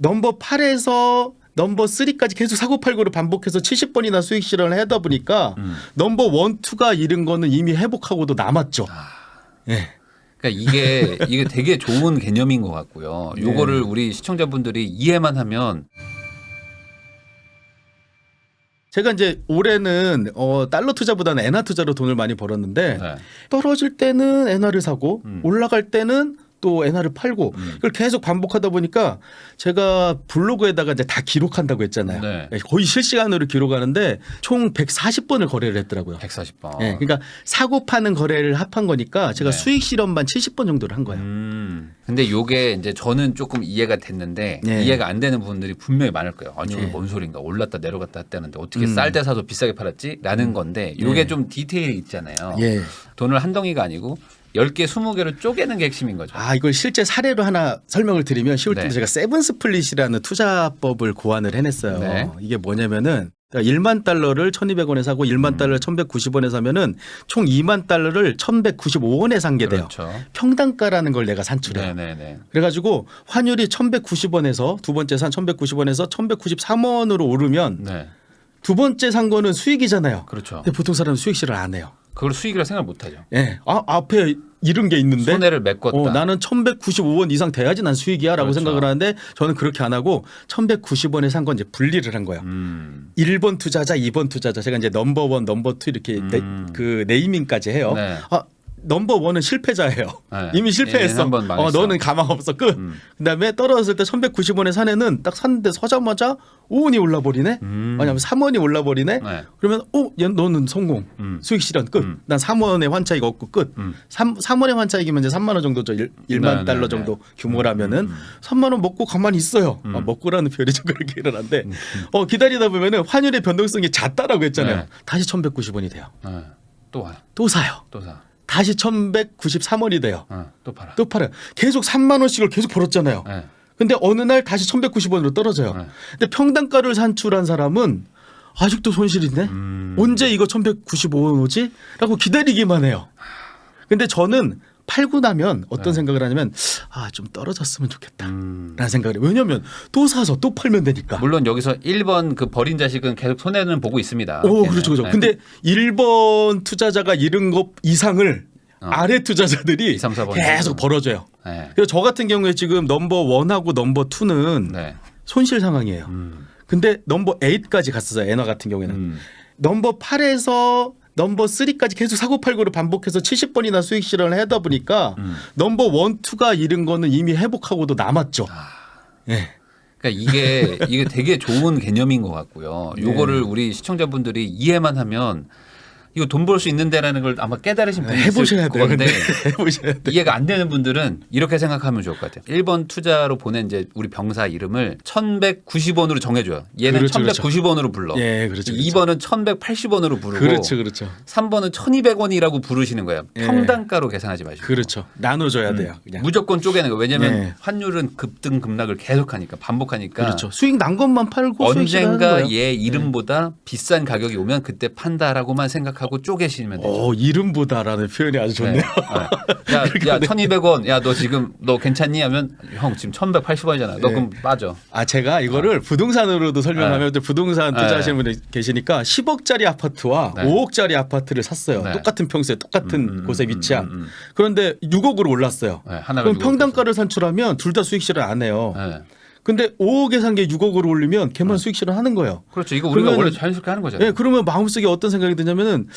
넘버 8에서 넘버 3까지 계속 사고팔고를 반복해서 70번이나 수익 실현을 하다 보니까 넘버 1, 2가 잃은 거는 이미 회복하고도 남았죠. 예. 그러니까 이게 되게 좋은 개념인 것 같고요. 요거를 우리 시청자분들이 이해만 하면 제가 이제 올해는 달러 투자보다는 엔화 투자로 돈을 많이 벌었는데 네. 떨어질 때는 엔화를 사고 올라갈 때는 또 엔화를 팔고 그걸 계속 반복하다 보니까 제가 블로그에다가 이제 다 기록한다고 했잖아요. 네. 거의 실시간으로 기록하는데 총 140번을 거래를 했더라고요. 140번. 네, 그러니까 사고 파는 거래를 합한 거니까 제가 네. 수익 실현만 70번 정도를 한 거예요. 근데 요게 이제 저는 조금 이해가 됐는데 네. 이해가 안 되는 분들이 분명히 많을 거예요. 아, 저게 네. 뭔 소린가? 올랐다 내려갔다 했다는데 어떻게 쌀 때 사서 비싸게 팔았지? 라는 건데 요게 좀 디테일이 있잖아요. 예. 돈을 한 덩이가 아니고 10개, 20개를 쪼개는 게 핵심인 거죠. 아 이걸 실제 사례로 하나 설명을 드리면 쉬울 텐데 네. 제가 세븐 스플릿이라는 투자법을 고안을 해냈어요. 네. 이게 뭐냐면은 1만 달러를 1,200원에 사고 1만 달러를 1,190원에 사면은 총 2만 달러를 1,195원에 산 게 돼요. 그렇죠. 평단가라는 걸 내가 산출해요. 네네네. 그래가지고 환율이 1,190원에서 두 번째 산 1,190원에서 1,193원으로 오르면 네. 두 번째 산 거는 수익이잖아요. 그렇죠. 근데 보통 사람은 수익 실을 안 해요. 그걸 수익이라 생각 못 하죠. 예. 앞에 잃은 게 있는데 손해를 메꿨다. 나는 1,195원 이상 돼야지 난 수익이야라고 그렇죠. 생각을 하는데 저는 그렇게 안 하고 1,190원에 산 건 이제 분리를 한 거예요. 1번 투자자, 2번 투자자. 제가 이제 넘버 1, 넘버 2 이렇게 그 네이밍까지 해요. 네. 넘버 1은 실패자예요. 네. 이미 실패했어. 한번 망했어. 너는 가망 없어. 끝. 그다음에 떨어졌을 때 1,190원에 산 애는 딱 샀는데 서자마자 5원이 올라버리네. 아니면 3원이 올라버리네. 네. 그러면 너는 성공. 수익 실현 끝. 난 3원의 환차익 얻고 끝. 3원의 환차익이면 이제 3만 원 정도죠. 1만 네, 달러 네, 정도 규모라면은 3만 원 먹고 가만히 있어요. 먹고라는 표현이 좀 그렇게 일어난데 기다리다 보면은 환율의 변동성이 잦다라고 했잖아요. 네. 다시 1,190원이 돼요. 네. 또 와요. 또 사요. 또 사. 다시 1,193원이 돼요. 또 팔아. 또 팔아요. 계속 3만 원씩을 계속 벌었잖아요. 네. 근데 어느 날 다시 1,190원으로 떨어져요. 네. 근데 평단가를 산출한 사람은 아직도 손실인데 언제 이거 1,195원 오지? 라고 기다리기만 해요. 근데 저는 팔고 나면 어떤 생각을 하냐면 좀 떨어졌으면 좋겠다 라는 생각을 해요. 왜냐하면 또 사서 또 팔면 되니까. 물론 여기서 1번 그 버린 자식은 계속 손해는 보고 있습니다. 그렇죠. 네. 근데 1번 투자자가 잃은 것 이상을 아래 투자자들이 2, 3, 4번 계속 벌어줘요. 네. 그래서 저 같은 경우에 지금 넘버 1하고 넘버 2는 네. 손실 상황이에요. 근데 넘버 8까지 갔었어요. 엔화 같은 경우에는. 넘버 8에서 넘버 3까지 계속 사고팔고를 반복해서 70번이나 수익 실현을 하다 보니까 넘버 1, 2가 잃은 거는 이미 회복하고도 남았죠. 예. 그러니까 이게 되게 좋은 개념인 것 같고요. 요거를 우리 시청자분들이 이해만 하면 이거 돈 벌 수 있는데라는 걸 아마 깨달으신 분이 해보셔야 있을 돼요. 건데 해보셔야 돼요. 이해가 안 되는 분들은 이렇게 생각하면 좋을 것 같아요. 1번 투자로 보낸 이제 우리 병사 이름을 1,190원으로 정해줘요. 얘는 그렇죠, 1,190원으로 불러. 예, 그렇죠. 2번은 1,180원으로 부르고 그렇죠. 3번은 1,200원이라고 부르시는 거예요. 예. 평단가로 계산하지 마시고. 그렇죠. 나눠줘야 돼요. 그냥. 무조건 쪼개는 거예요. 왜냐하면 네. 환율은 급등 급락을 계속하니까 반복하니까 그렇죠. 수익 난 것만 팔고 수익 실현하는 언젠가 거예요. 얘 이름보다 비싼 가격이 오면 그때 판다라고만 생각하고 쪼개시면 되죠. 이름보다라는 표현이 아주 좋네요. 네. 야 1,200원. 야 너 지금 너 괜찮니? 하면 형 지금 1,180원이잖아. 너 그럼 빠져. 제가 이거를 부동산으로도 설명하면 부동산 투자하시는 분들 계시니까 10억짜리 아파트와 네. 5억짜리 아파트를 샀어요. 네. 똑같은 평수에 똑같은 곳에 위치한. 그런데 6억으로 올랐어요. 네, 하나가 그럼 6억 평단가를 산출하면 둘 다 수익 실현 안 해요. 네. 근데 5억에 산 게 6억으로 올리면 걔만 수익 실현 하는 거예요. 그렇죠. 이거 우리가 그러면은- 원래 자연스럽게 하는 거잖아요. 네, 그러면 마음속에 어떤 생각이 드냐면은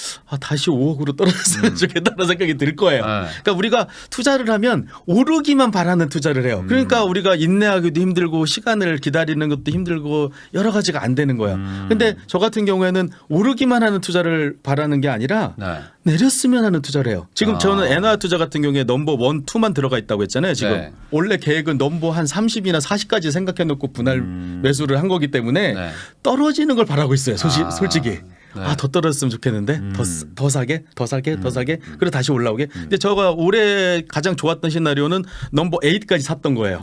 다시 5억으로 떨어졌으면 좋겠다는 생각이 들 거예요. 그러니까 우리가 투자를 하면 오르기만 바라는 투자를 해요. 그러니까 우리가 인내하기도 힘들고 시간을 기다리는 것도 힘들고 여러 가지가 안 되는 거예요. 근데 저 같은 경우에는 오르기만 하는 투자를 바라는 게 아니라 네. 내렸으면 하는 투자를 해요. 지금 저는 엔화 투자 같은 경우에 넘버 1, 2만 들어가 있다고 했잖아요. 지금 네. 원래 계획은 넘버 한 30이나 40까지 생각해 놓고 분할 매수를 한 거기 때문에 네. 떨어지는 걸 바라고 있어요. 솔직히. 아, 더 떨어졌으면 좋겠는데 더 사게 더 사게 더 사게 그리고 다시 올라오게. 근데 제가 올해 가장 좋았던 시나리오는 넘버 8까지 샀던 거예요.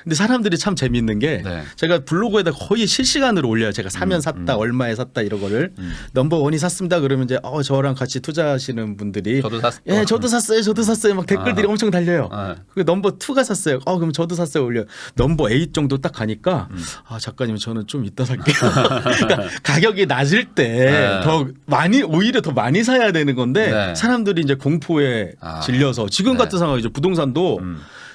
근데 사람들이 참 재미있는 게 네. 제가 블로그에다 거의 실시간으로 올려요. 제가 사면 샀다 얼마에 샀다 이런 거를 넘버 1이 샀습니다. 그러면 이제 저랑 같이 투자하시는 분들이 저도 샀어요. 예, 저도 샀어요. 막 댓글들이 엄청 달려요. 그 넘버 2가 샀어요. 그럼 저도 샀어요. 올려. 넘버 8 정도 딱 가니까 작가님 저는 좀 이따 살게요. 그러니까 가격이 낮을 때 더 많이 오히려 더 많이 사야 되는 건데 네. 사람들이 이제 공포에 질려서 지금 같은 상황이죠. 부동산도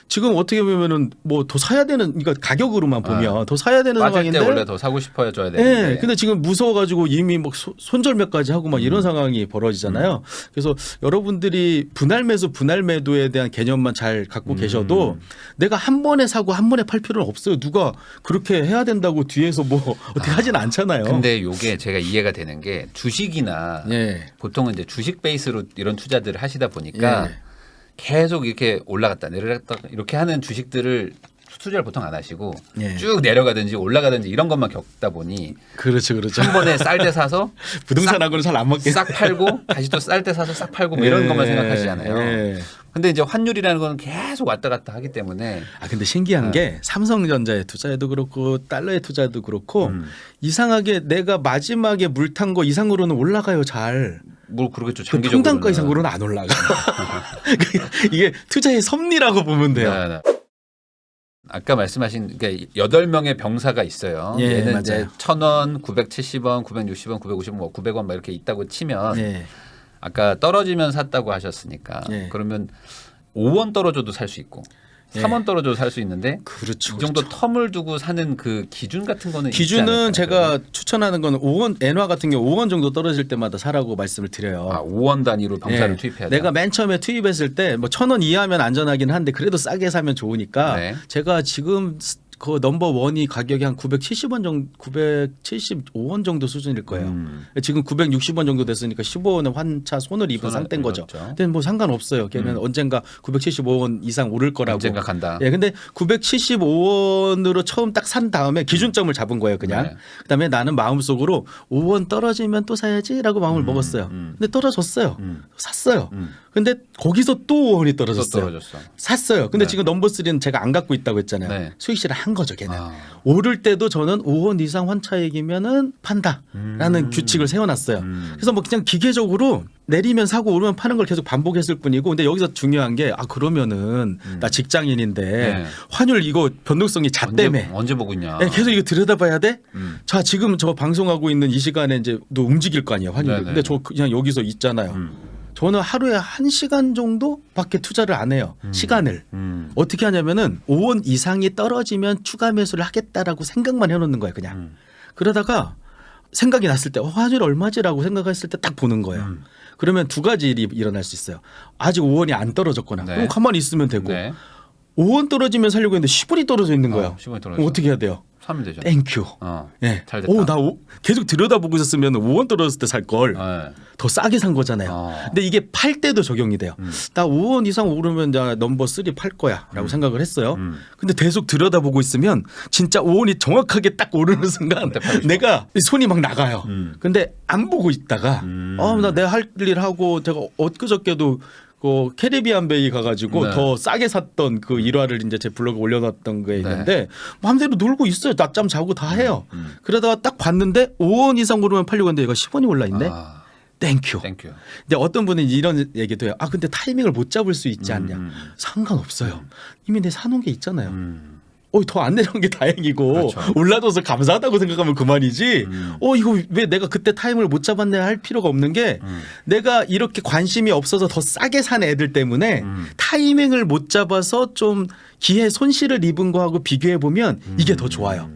지금 어떻게 보면은 뭐 더 사야 되는 그러니까 가격으로만 보면 더 사야 되는 빠질 상황인데 때 원래 더 사고 싶어야 줘야 되는데. 네, 근데 지금 무서워가지고 이미 막 손절매까지 하고 막 이런 상황이 벌어지잖아요. 그래서 여러분들이 분할 매수, 분할 매도에 대한 개념만 잘 갖고 계셔도 내가 한 번에 사고 한 번에 팔 필요는 없어요. 누가 그렇게 해야 된다고 뒤에서 뭐 어떻게 하진 않잖아요. 근데 요게 제가 이해가 되는 게 주식이나 예. 보통은 이제 주식 베이스로 이런 투자들을 하시다 보니까 예. 계속 이렇게 올라갔다 내려갔다 이렇게 하는 주식들을 투자를 보통 안 하시고 예. 쭉 내려가든지 올라가든지 이런 것만 겪다 보니 그렇죠. 한 번에 쌀 때 사서 부동산하고는 잘 안 맞게. 싹 팔고 다시 또 쌀 때 사서 싹 팔고 뭐 이런 것만 생각하시잖아요. 예. 근데 이제 환율이라는 거는 계속 왔다 갔다 하기 때문에 근데 신기한 게 삼성전자의 투자에도 그렇고 달러의 투자에도 그렇고 이상하게 내가 마지막에 물 탄 거 이상으로는 올라가요. 잘. 뭘 그러겠죠. 그 장기적으로는. 평단가 이상으로는 안 올라가. 이게 투자의 섭리라고 보면 돼요. 네. 아까 말씀하신 그러니까 8명의 병사가 있어요. 예, 얘는 맞아요. 이제 1,000원, 970원, 960원, 950원, 뭐 900원 막 이렇게 있다고 치면 예. 아까 떨어지면 샀다고 하셨으니까 예. 그러면 5원 떨어져도 살 수 있고 3원 떨어져도 살 수 있는데 그렇죠. 이 정도 텀을 두고 사는 그 기준 같은 거는 있지 기준은 않을까요? 제가 추천하는 거는 5원 엔화 같은 경우 5원 정도 떨어질 때마다 사라고 말씀을 드려요. 5원 단위로 병사를 예. 투입해야 돼요. 내가 맨 처음에 투입했을 때 뭐 1,000원 이하면 안전하긴 한데 그래도 싸게 사면 좋으니까 네. 제가 지금 그 넘버 1이 가격이 한 970원 정도 975원 정도 수준일 거예요. 지금 960원 정도 됐으니까 15원은 환차 손을 입은 상태인 거죠. 그렇죠. 근데 뭐 상관없어요. 걔는 언젠가 975원 이상 오를 거라고. 언젠가 간다. 예, 근데 975원으로 처음 딱 산 다음에 기준점을 잡은 거예요, 그냥. 네. 그다음에 나는 마음속으로 5원 떨어지면 또 사야지라고 마음을 먹었어요. 근데 떨어졌어요. 샀어요. 근데 거기서 또 5원이 또 떨어졌어요. 떨어졌어. 샀어요. 근데 네. 지금 넘버 3는 제가 안 갖고 있다고 했잖아요. 네. 수익 실을 한 거죠, 걔는. 아. 오를 때도 저는 5원 이상 환차익이면은 판다라는 규칙을 세워놨어요. 그래서 뭐 그냥 기계적으로 내리면 사고 오르면 파는 걸 계속 반복했을 뿐이고, 근데 여기서 중요한 게 그러면은 나 직장인인데 네. 환율 이거 변동성이 잦다며. 언제 보고 있냐? 네, 계속 이거 들여다봐야 돼. 자, 지금 저 방송하고 있는 이 시간에 이제 또 움직일 거 아니에요, 환율이. 네네. 근데 저 그냥 여기서 있잖아요. 저는 하루에 1시간 정도밖에 투자를 안 해요. 시간을. 어떻게 하냐면은 5원 이상이 떨어지면 추가 매수를 하겠다라고 생각만 해놓는 거예요, 그냥. 그러다가 생각이 났을 때 환율 얼마지라고 생각했을 때 딱 보는 거예요. 그러면 두 가지 일이 일어날 수 있어요. 아직 5원이 안 떨어졌거나 네. 그럼 가만히 있으면 되고 네. 5원 떨어지면 살려고 했는데 10원이 떨어져 있는 거예요. 10원이 떨어졌어. 그럼 어떻게 해야 돼요? 사면 되죠. 땡큐. 예. 잘 됐다. 계속 들여다보고 있었으면 5원 떨어졌을 때 살 걸. 네. 더 싸게 산 거잖아요. 근데 이게 팔 때도 적용이 돼요. 나 5원 이상 오르면 나 넘버 3 팔 거야라고 생각을 했어요. 근데 계속 들여다보고 있으면 진짜 5원이 정확하게 딱 오르는 순간 그때 팔고 싶어. 내가 손이 막 나가요. 근데 안 보고 있다가 나 내가 할 일 하고 제가 엊그저께도 그 캐리비안 베이 가가지고 네. 더 싸게 샀던 그 일화를 이제 제 블로그에 올려놨던 게 있는데 마음대로 놀고 있어요. 낮잠 자고 다 해요. 그러다가 딱 봤는데 5원 이상 오르면 팔려고 했는데 얘가 10원이 올라 있네. 땡큐. 땡큐. 근데 어떤 분은 이런 얘기도 해요. 근데 타이밍을 못 잡을 수 있지 않냐. 상관없어요. 이미 내 사놓은 게 있잖아요. 더 안 내려온 게 다행이고 그렇죠. 올라줘서 감사하다고 생각하면 그만이지. 이거 왜 내가 그때 타이밍을 못 잡았네 할 필요가 없는 게 내가 이렇게 관심이 없어서 더 싸게 산 애들 때문에 타이밍을 못 잡아서 좀 기회 손실을 입은 거하고 비교해 보면 이게 더 좋아요.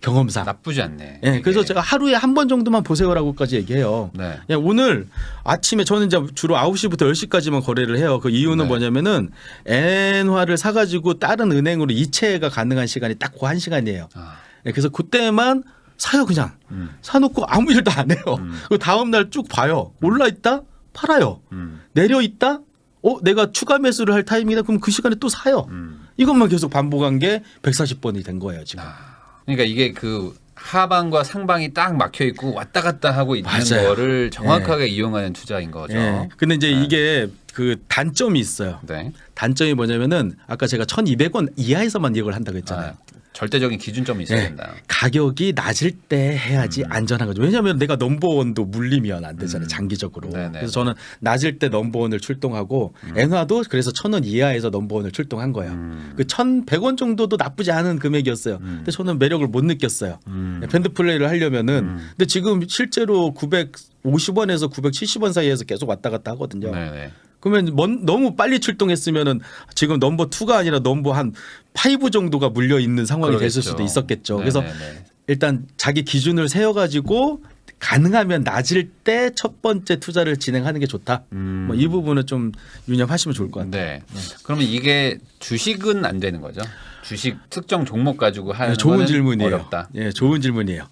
경험상. 나쁘지 않네. 예, 그래서 제가 하루에 한 번 정도만 보세요라고까지 얘기해요. 네. 야, 오늘 아침에 저는 이제 주로 9시부터 10시까지만 거래를 해요. 그 이유는 네. 뭐냐면은 엔화를 사가지고 다른 은행으로 이체가 가능한 시간이 딱 그 한 시간이에요. 예, 그래서 그때만 사요 그냥. 사놓고 아무 일도 안 해요. 그 다음 날 쭉 봐요. 올라 있다 팔아요. 내려 있다. 내가 추가 매수를 할 타이밍이다. 그럼 그 시간에 또 사요. 이것만 계속 반복한 게 140번이 된 거예요 지금. 그러니까 이게 그 하방과 상방이 딱 막혀 있고 왔다 갔다 하고 있는 맞아요. 거를 정확하게 이용하는 투자인 거죠. 예. 근데 이제 네. 이게 그 단점이 있어요. 네. 단점이 뭐냐면은 아까 제가 1,200원 이하에서만 이걸 한다고 했잖아요. 절대적인 기준점이 있어야 네. 된다. 가격이 낮을 때 해야지 안전한 거죠. 왜냐하면 내가 넘버원도 물리면 안 되잖아요. 장기적으로. 네네. 그래서 저는 낮을 때 넘버원을 출동하고 엔화도 그래서 1,000원 이하에서 넘버원을 출동한 거예요. 그 1,100원 정도도 나쁘지 않은 금액이었어요. 근데 저는 매력을 못 느꼈어요. 밴드 플레이를 하려면은. 근데 지금 실제로 950원에서 970원 사이에서 계속 왔다 갔다 하거든요. 네네. 그러면 너무 빨리 출동했으면은 지금 넘버 2가 아니라 넘버 한 5 정도가 물려 있는 상황이 됐을 그러겠죠. 수도 있었겠죠. 그래서 네네네. 일단 자기 기준을 세워가지고 가능하면 낮을 때 첫 번째 투자를 진행하는 게 좋다. 뭐 이 부분은 좀 유념하시면 좋을 것 같아요. 네. 그러면 이게 주식은 안 되는 거죠? 주식 특정 종목 가지고 하는 좋은 거는 질문이에요. 어렵다. 예, 좋은 질문이에요.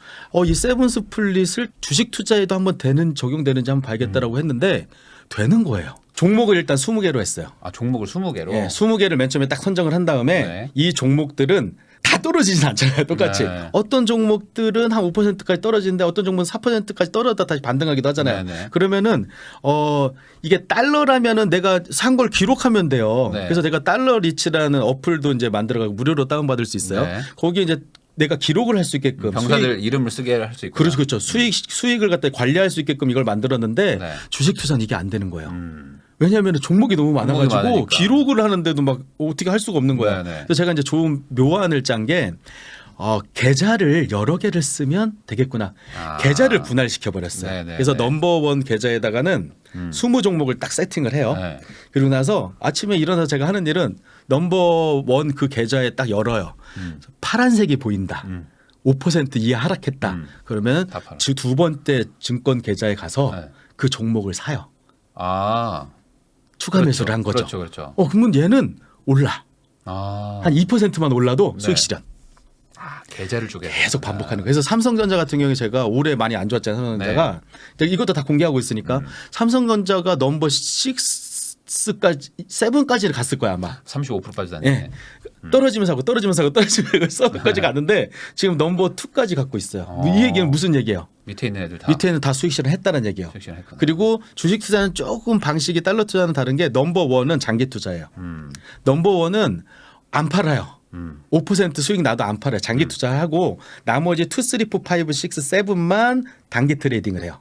이 세븐 스플릿을 주식 투자에도 한번 적용되는지 한번 봐야겠다라고 했는데 되는 거예요. 종목을 일단 20개로 했어요. 아, 종목을 20개로. 예, 20개를 맨 처음에 딱 선정을 한 다음에 네. 이 종목들은 다 떨어지진 않잖아요. 똑같이. 네. 어떤 종목들은 한 5%까지 떨어지는데 어떤 종목은 4%까지 떨어졌다 다시 반등하기도 하잖아요. 네. 그러면은 이게 달러라면은 내가 산 걸 기록하면 돼요. 네. 그래서 내가 달러 리치라는 어플도 이제 만들어가고 무료로 다운받을 수 있어요. 네. 거기에 이제 내가 기록을 할 수 있게끔 병사들 이름을 쓰게 할 수 있고. 그렇죠. 수익을 갖다 관리할 수 있게끔 이걸 만들었는데 네. 주식 투자는 이게 안 되는 거예요. 왜냐하면 종목이 너무 많아가지고 많으니까. 기록을 하는데도 막 어떻게 할 수가 없는 거야. 네네. 그래서 제가 이제 좋은 묘안을 짠 게 계좌를 여러 개를 쓰면 되겠구나. 아. 계좌를 분할시켜 버렸어요. 네네네. 그래서 넘버원 계좌에다가는 20종목을 딱 세팅을 해요. 네. 그리고 나서 아침에 일어나서 제가 하는 일은 넘버원 그 계좌에 딱 열어요. 파란색이 보인다. 5% 이하 하락했다. 그러면 다 팔아. 두 번째 증권 계좌에 가서 네. 그 종목을 사요. 아. 추가 그렇죠. 매수를 한 거죠. 그렇죠. 그렇죠. 그러면 얘는 올라. 아. 한 2%만 올라도 네. 수익 실현. 계좌를 주게 계속 반복하는 거예요. 그래서 삼성전자 같은 경우에 제가 올해 많이 안 좋았잖아요. 삼성전자가 이것도 다 공개하고 있으니까 삼성전자가 넘버 6까지 7까지를 갔을 거야 아마. 35% 빠지다니. 예. 떨어지면서 하고 떨어지면서 하고 떨어지면서 7까지 갔는데 지금 넘버 2까지 갖고 있어요. 이 얘기는 무슨 얘기예요? 밑에 있는 애들 다. 밑에는 다 수익 실현 했다는 얘기예요. 수익 실현 했구나. 그리고 주식 투자는 조금 방식이 달러 투자는 다른 게 넘버 1은 장기 투자예요. 넘버 1은 안 팔아요. 5% 수익 나도 안 팔아요. 장기 투자하고 나머지 2, 3, 4, 5, 6, 7만 단기 트레이딩을 해요.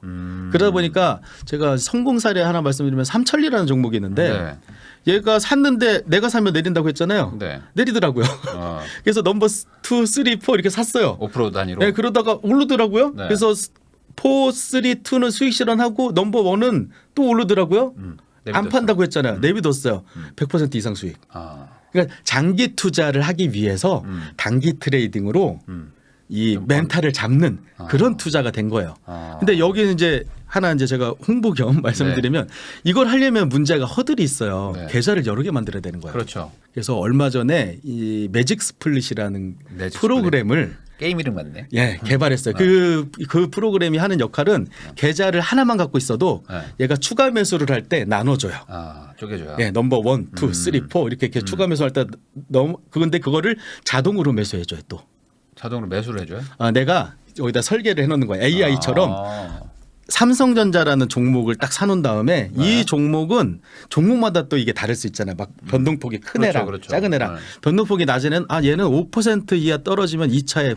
그러다 보니까 제가 성공 사례 하나 말씀드리면 삼천리라는 종목이 있는데 얘가 샀는데 내가 사면 내린다고 했잖아요. 네. 내리더라고요. 그래서 넘버 2, 3, 4 이렇게 샀어요. 5% 단위로. 네, 그러다가 오르더라고요. 네. 그래서 4, 3, 2는 수익 실현하고 넘버 1은 또 오르더라고요. 안 내비뒀어. 판다고 했잖아요. 내비뒀어요. 100% 이상 수익. 아. 그러니까 장기 투자를 하기 위해서 단기 트레이딩으로 이 멘탈을 잡는 그런 투자가 된 거예요. 근데 여기는 이제 하나 이제 제가 홍보 겸 말씀드리면 이걸 하려면 문제가 허들이 있어요. 네. 계좌를 여러 개 만들어야 되는 거예요. 그렇죠. 그래서 얼마 전에 이 매직 스플릿이라는 매직 프로그램을 게임 이름 같네. 개발했어요. 그 프로그램이 하는 역할은 계좌를 하나만 갖고 있어도 얘가 추가 매수를 할 때 나눠줘요. 아, 쪼개줘요. 예, 넘버 1, 2, 3, 4 이렇게 추가 매수할 때 그건데 그거를 자동으로 매수해줘요 또. 자동으로 매수를 해줘요? 내가 여기다 설계를 해놓는 거야. AI처럼 삼성전자라는 종목을 딱 사놓은 다음에 이 종목은 종목마다 또 이게 다를 수 있잖아요. 막 변동폭이 큰 그렇죠, 애랑 그렇죠. 작은 애랑 변동폭이 낮은 애는 얘는 5% 이하 떨어지면 2차에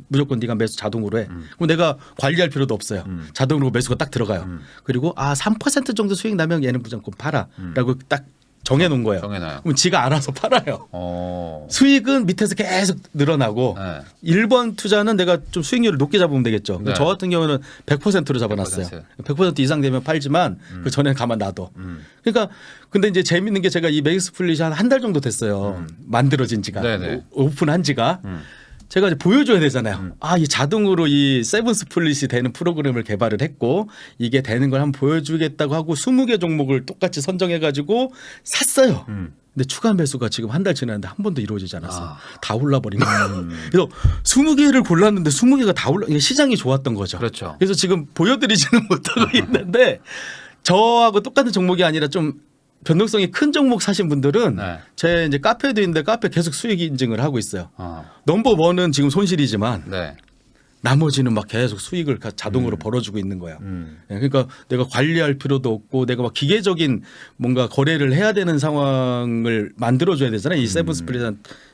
무조건 네가 매수 자동으로 해. 그럼 내가 관리할 필요도 없어요. 자동으로 매수가 딱 들어가요. 그리고 3% 정도 수익 나면 얘는 무조건 팔아라고 딱 정해놓은 거예요. 정해놔요. 그럼 지가 알아서 팔아요. 어. 수익은 밑에서 계속 늘어나고 네. 1번 투자는 내가 좀 수익률을 높게 잡으면 되겠죠. 네. 저 같은 경우는 100%로 잡아놨어요. 100% 이상 되면 팔지만 그 전에는 가만 놔둬. 그러니까 근데 이제 재밌는 게 제가 이 매직스 플릿이 한 달 정도 됐어요. 만들어진 지가 네네. 오픈한 지가. 제가 이제 보여줘야 되잖아요. 이 자동으로 이 세븐 스플릿이 되는 프로그램을 개발을 했고 이게 되는 걸 한번 보여주겠다고 하고 20개 종목을 똑같이 선정해가지고 샀어요. 근데 추가 매수가 지금 한 달 지났는데 한 번도 이루어지지 않았어요. 다 올라버린 거예요. 그래서 20개를 골랐는데 20개가 다 올라. 이게 시장이 좋았던 거죠. 그렇죠. 그래서 지금 보여드리지는 못하고 있는데 저하고 똑같은 종목이 아니라 좀 변동성이 큰 종목 사신 분들은 제 이제 카페도 있는데 카페 계속 수익 인증을 하고 있어요. 넘버 1은 지금 손실이지만 네. 나머지는 막 계속 수익을 자동으로 벌어주고 있는 거야. 예, 그러니까 내가 관리할 필요도 없고 내가 막 기계적인 뭔가 거래를 해야 되는 상황을 만들어줘야 되잖아요. 이 세븐 스플릿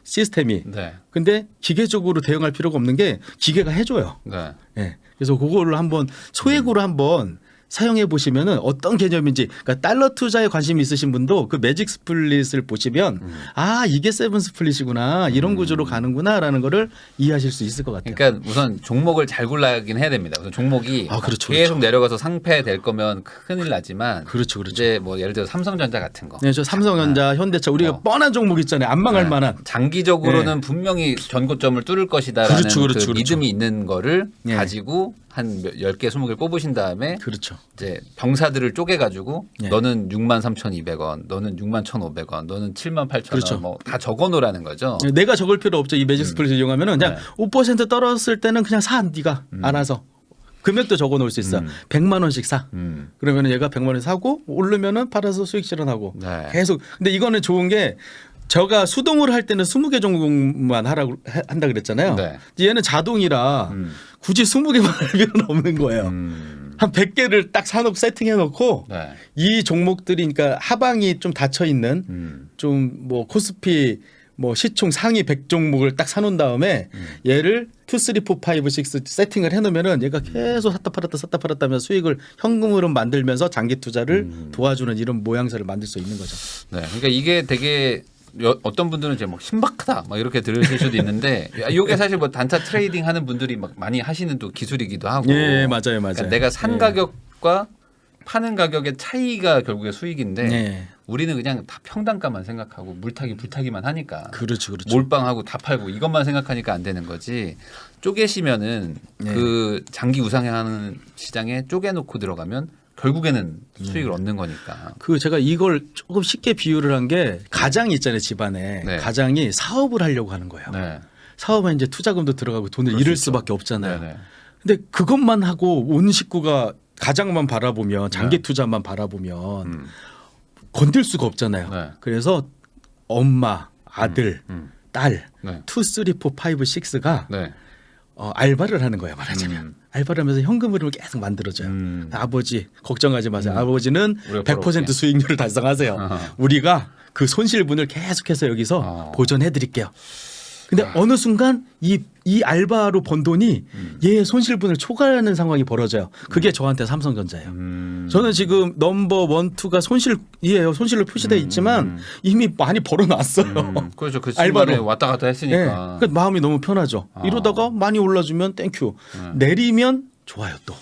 시스템이. 네. 근데 기계적으로 대응할 필요가 없는 게 기계가 해줘요. 네. 예, 그래서 그거를 한번 소액으로 한번 사용해 보시면은 어떤 개념인지, 그러니까 달러 투자에 관심이 있으신 분도 그 매직 스플릿을 보시면 아 이게 세븐 스플릿이구나 이런 구조로 가는구나라는 거를 이해하실 수 있을 것 같아요. 그러니까 우선 종목을 잘 골라야긴 해야 됩니다. 우선 종목이 그렇죠, 계속 그렇죠. 내려가서 상패될 거면 큰일 나지만 그렇죠, 그렇죠. 이제 뭐 예를 들어 삼성전자 같은 거. 네, 저 삼성전자, 현대차 우리가 뻔한 종목 있잖아요. 안 망할 네. 만한. 장기적으로는 분명히 전고점을 뚫을 것이다라는 그렇죠, 그렇죠, 그 그렇죠. 믿음이 있는 거를 네. 가지고 한 10개, 20개 꼽으신 다음에 그렇죠. 이제 병사들을 쪼개 가지고 네. 너는 63,200원, 너는 61,500원, 너는 78,000원 그렇죠. 뭐 다 적어 놓으라는 거죠. 내가 적을 필요 없죠. 이 매직 스플릿을 이용하면은 그냥 네. 5% 떨어졌을 때는 그냥 사 네가 알아서. 금액도 적어 놓을 수 있어. 100만 원씩 사. 그러면은 얘가 100만 원 사고 오르면은 팔아서 수익 실현하고 네. 계속. 근데 이거는 좋은 게 제가 수동으로 할 때는 20개 종목만 한다 그랬잖아요. 네. 얘는 자동이라 굳이 20개만 할 필요는 없는 거예요. 한 100개를 딱 사놓고 세팅해 놓고 네. 이 종목들이 그러니까 하방이 좀 닫혀 있는 좀 뭐 코스피 뭐 시총 상위 100종목을 딱 사놓은 다음에 얘를 2, 3, 4, 5, 6 세팅을 해놓으면은 얘가 계속 샀다 팔았다 하면서 수익을 현금으로 만들면서 장기 투자를 도와주는 이런 모양새를 만들 수 있는 거죠. 네. 그러니까 이게 되게 어떤 분들은 이제 막 신박하다 막 이렇게 들으실 수도 있는데 이게 사실 뭐 단타 트레이딩 하는 분들이 막 많이 하시는 또 기술이기도 하고. 예, 맞아요, 맞아요. 그러니까 내가 산 예. 가격과 파는 가격의 차이가 결국에 수익인데 네. 우리는 그냥 다 평단가만 생각하고 물타기 불타기만 하니까 그렇죠, 그렇죠. 몰빵하고 다 팔고 이것만 생각하니까 안 되는 거지. 쪼개시면은 네. 그 장기 우상향하는 시장에 쪼개놓고 들어가면 결국에는 수익을 얻는 거니까. 그 제가 이걸 조금 쉽게 비유를 한 게 가장이 있잖아요, 집안에. 네. 가장이 사업을 하려고 하는 거예요. 네. 사업에 이제 투자금도 들어가고 돈을 그럴 수 잃을 있죠. 수밖에 없잖아요. 네네. 근데 그것만 하고 온 식구가 가장만 바라보면 장기 네. 투자만 바라보면 건들 수가 없잖아요. 네. 그래서 엄마, 아들, 딸, 네. 2, 3, 4, 5, 6가 네. 알바를 하는 거예요, 말하자면. 알바를 하면서 현금 흐름을 계속 만들어줘요. 아버지 걱정하지 마세요. 아버지는 우리가 100% 벌어올게. 수익률을 달성하세요. 아하. 우리가 그 손실분을 계속해서 여기서 보전해 드릴게요. 근데 아. 어느 순간 이 알바로 번 돈이 얘의 손실분을 초과하는 상황이 벌어져요. 그게 저한테 삼성전자예요. 저는 지금 넘버 1, 2가 손실이에요. 손실로 표시되어 있지만 이미 많이 벌어놨어요. 그렇죠. 그 알바로. 중간에 왔다 갔다 네. 했으니까. 그러니까 마음이 너무 편하죠. 이러다가 많이 올라주면 땡큐. 내리면 좋아요 또.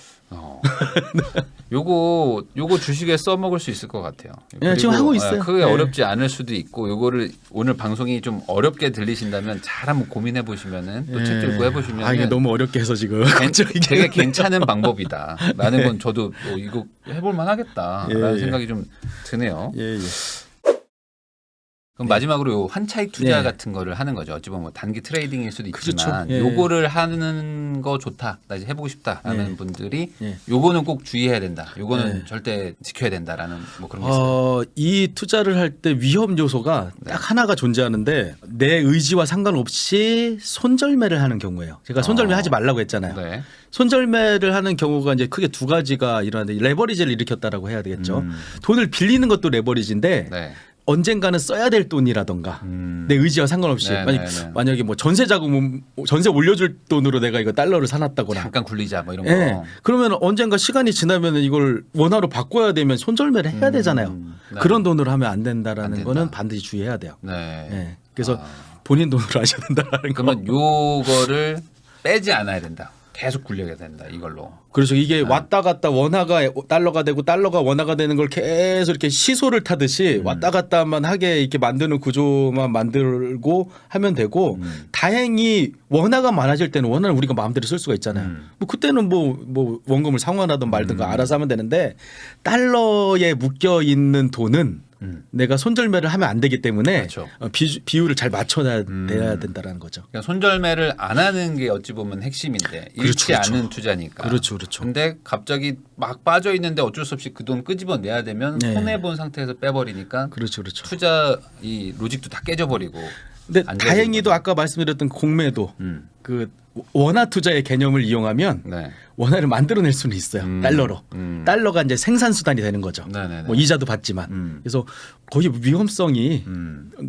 요거 주식에 써먹을 수 있을 것 같아요. 네, 지금 하고 있어요. 크게 네. 어렵지 않을 수도 있고 요거를 오늘 방송이 좀 어렵게 들리신다면 잘 한번 고민해 보시면은 또 책 들고 해보시면 이게 너무 어렵게 해서 지금 되게 괜찮은 방법이다라는 건 저도 이거 해볼 만하겠다라는 예. 생각이 좀 드네요. 예. 그럼 마지막으로 요 한차익 투자 네. 같은 거를 하는 거죠. 어찌 보면 뭐 단기 트레이딩일 수도 그렇죠. 있지만 예. 요거를 하는 거 좋다. 나 이제 해보고 싶다라는 예. 분들이 예. 요거는 꼭 주의해야 된다. 요거는 예. 절대 지켜야 된다라는 뭐 그런 게 있어요. 이 투자를 할 때 위험 요소가 딱 하나가 존재하는데 내 의지와 상관없이 손절매를 하는 경우예요. 제가 손절매 하지 말라고 했잖아요. 네. 손절매를 하는 경우가 이제 크게 두 가지가 일어나는데 레버리지를 일으켰다라고 해야 되겠죠. 돈을 빌리는 것도 레버리지인데 네. 언젠가는 써야 될 돈이라던가 내 의지와 상관없이 네, 만약에 뭐 전세 자금 전세 올려줄 돈으로 내가 이거 달러를 사놨다거나 잠깐 굴리자 뭐 이런 예. 거. 그러면 언젠가 시간이 지나면 이걸 원화로 바꿔야 되면 손절매를 해야 되잖아요. 네. 그런 돈으로 하면 안 된다라는 안 된다. 거는 반드시 주의해야 돼요. 네. 예. 그래서 본인 돈으로 하셔야 된다라는 거. 그러면 요거를 빼지 않아야 된다. 계속 굴려야 된다. 이걸로. 그렇죠. 이게 왔다 갔다 원화가 달러가 되고 달러가 원화가 되는 걸 계속 이렇게 시소를 타듯이 왔다 갔다만 하게 이렇게 만드는 구조만 만들고 하면 되고 다행히 원화가 많아질 때는 원화를 우리가 마음대로 쓸 수가 있잖아요. 뭐 그때는 뭐 원금을 상환하든 말든가 알아서 하면 되는데 달러에 묶여 있는 돈은 내가 손절매를 하면 안 되기 때문에 그렇죠. 비율을 잘 맞춰야 돼야 된다라는 거죠. 그러니까 손절매를 안 하는 게 어찌 보면 핵심인데 잃지 그렇죠, 그렇죠. 않은 투자니까. 그렇죠, 그렇죠. 근데 갑자기 막 빠져 있는데 어쩔 수 없이 그 돈 끄집어 내야 되면 네. 손해 본 상태에서 빼버리니까 그렇죠, 그렇죠. 투자 이 로직도 다 깨져버리고 근데 안 다행히도 좋아지는 아까 말씀드렸던 공매도 음. 그 원화 투자의 개념을 이용하면 네. 원화를 만들어낼 수는 있어요. 달러로. 달러가 이제 생산 수단이 되는 거죠. 네네네. 뭐 이자도 받지만. 그래서 거의 위험성이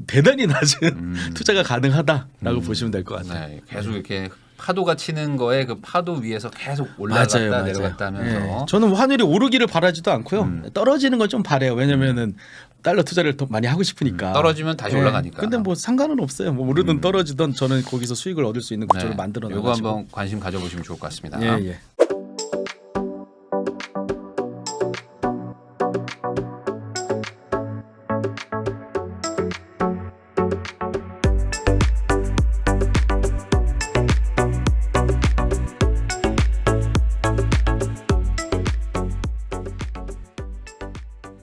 대단히 낮은 투자가 가능하다라고 보시면 될 것 같아요. 네. 계속 이렇게 파도가 치는 거에 그 파도 위에서 계속 올라갔다 맞아요. 내려갔다 하면서 네. 저는 환율이 오르기를 바라지도 않고요. 떨어지는 걸 좀 바래요. 왜냐면은 달러 투자를 더 많이 하고 싶으니까. 떨어지면 다시 올라가니까. 근데 뭐 상관은 없어요. 뭐 오르든 떨어지든 저는 거기서 수익을 얻을 수 있는 구조를 네. 만들어 요거 놔가지고. 한번 관심 가져보시면 좋을 것 같습니다. 예, 예.